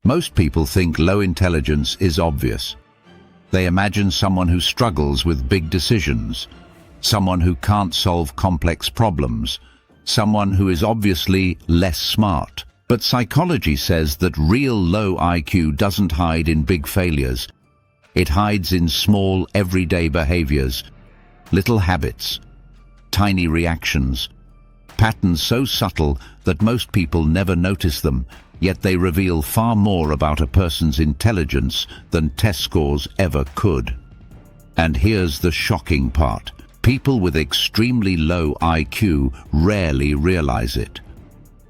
Most people think low intelligence is obvious. They imagine someone who struggles with big decisions, someone who can't solve complex problems, someone who is obviously less smart. But psychology says that real low IQ doesn't hide in big failures. It hides in small, everyday behaviors, little habits, tiny reactions, patterns so subtle that most people never notice them, yet they reveal far more about a person's intelligence than test scores ever could. And here's the shocking part. People with extremely low IQ rarely realize it.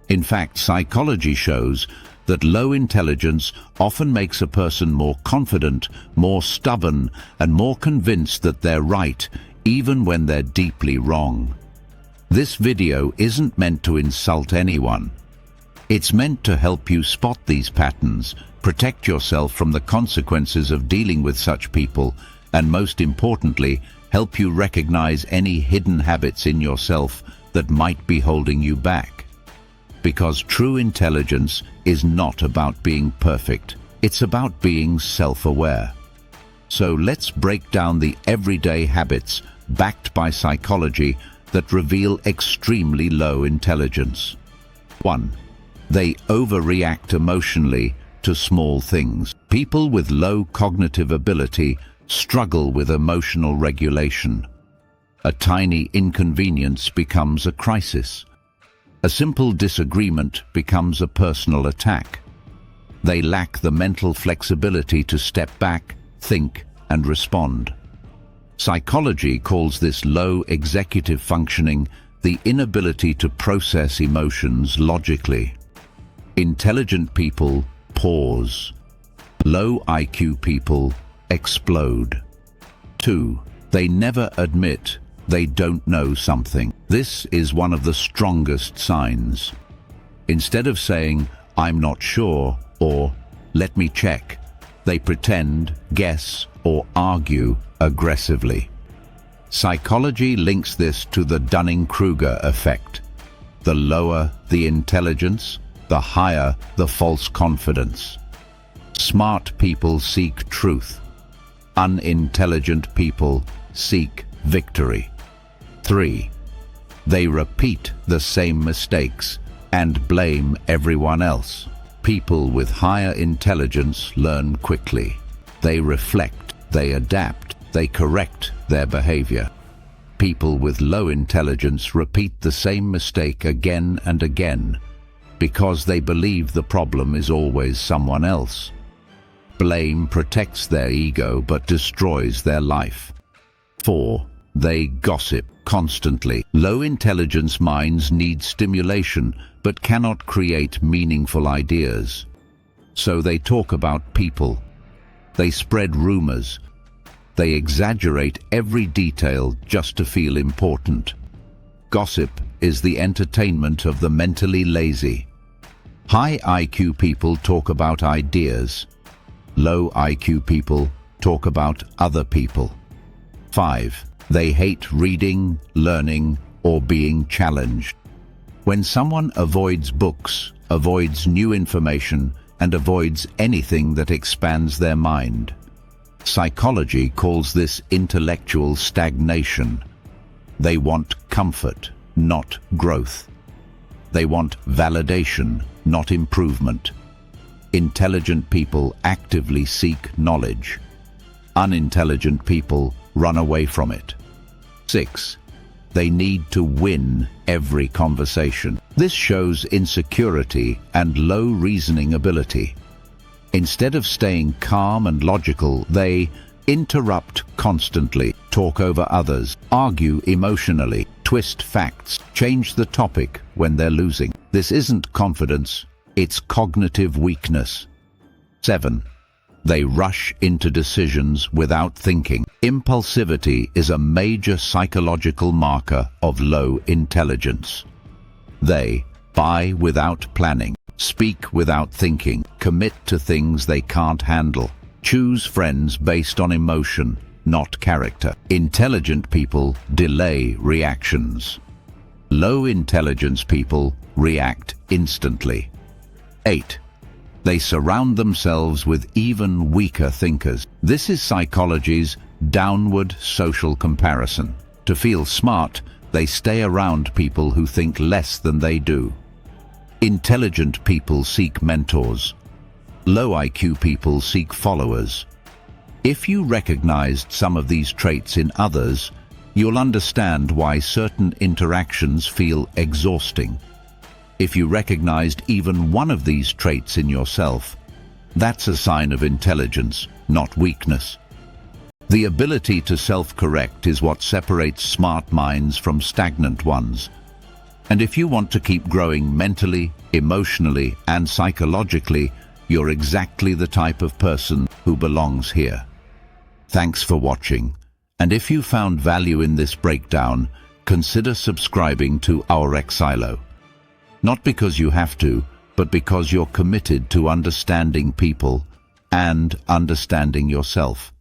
In fact, psychology shows that low intelligence often makes a person more confident, more stubborn, and more convinced that they're right, even when they're deeply wrong. This video isn't meant to insult anyone. It's meant to help you spot these patterns, protect yourself from the consequences of dealing with such people, and most importantly, help you recognize any hidden habits in yourself that might be holding you back. Because true intelligence is not about being perfect. It's about being self-aware. So let's break down the everyday habits backed by psychology that reveal extremely low intelligence. 1. They overreact emotionally to small things. People with low cognitive ability struggle with emotional regulation. A tiny inconvenience becomes a crisis. A simple disagreement becomes a personal attack. They lack the mental flexibility to step back, think, and respond. Psychology calls this low executive functioning the inability to process emotions logically. Intelligent people pause. Low IQ people explode. 2. They never admit they don't know something. This is one of the strongest signs. Instead of saying, "I'm not sure," or "let me check," they pretend, guess, or argue aggressively. Psychology links this to the Dunning-Kruger effect. The lower the intelligence, the higher the false confidence. Smart people seek truth. Unintelligent people seek victory. 3. They repeat the same mistakes and blame everyone else. People with higher intelligence learn quickly. They reflect, they adapt, they correct their behavior. People with low intelligence repeat the same mistake again and again because they believe the problem is always someone else. Blame protects their ego but destroys their life. 4. They gossip constantly. Low intelligence minds need stimulation but cannot create meaningful ideas. So they talk about people. They spread rumors. They exaggerate every detail just to feel important. Gossip is the entertainment of the mentally lazy. High IQ people talk about ideas. Low IQ people talk about other people. 5. They hate reading, learning, or being challenged. When someone avoids books, avoids new information, and avoids anything that expands their mind, psychology calls this intellectual stagnation. They want comfort, not growth. They want validation, not improvement. Intelligent people actively seek knowledge. Unintelligent people run away from it. 6. They need to win every conversation. This shows insecurity and low reasoning ability. Instead of staying calm and logical, they interrupt constantly, talk over others, argue emotionally, twist facts, change the topic when they're losing. This isn't confidence, it's cognitive weakness. 7. They rush into decisions without thinking. Impulsivity is a major psychological marker of low intelligence. They buy without planning, speak without thinking, commit to things they can't handle, choose friends based on emotion, not character. Intelligent people delay reactions. Low intelligence people react instantly. 8. They surround themselves with even weaker thinkers. This is psychology's downward social comparison. To feel smart, they stay around people who think less than they do. Intelligent people seek mentors. Low IQ people seek followers. If you recognized some of these traits in others, you'll understand why certain interactions feel exhausting. If you recognized even one of these traits in yourself, that's a sign of intelligence, not weakness. The ability to self-correct is what separates smart minds from stagnant ones. And if you want to keep growing mentally, emotionally, and psychologically, you're exactly the type of person who belongs here. Thanks for watching. And if you found value in this breakdown, consider subscribing to Aurexilo. Not because you have to, but because you're committed to understanding people and understanding yourself.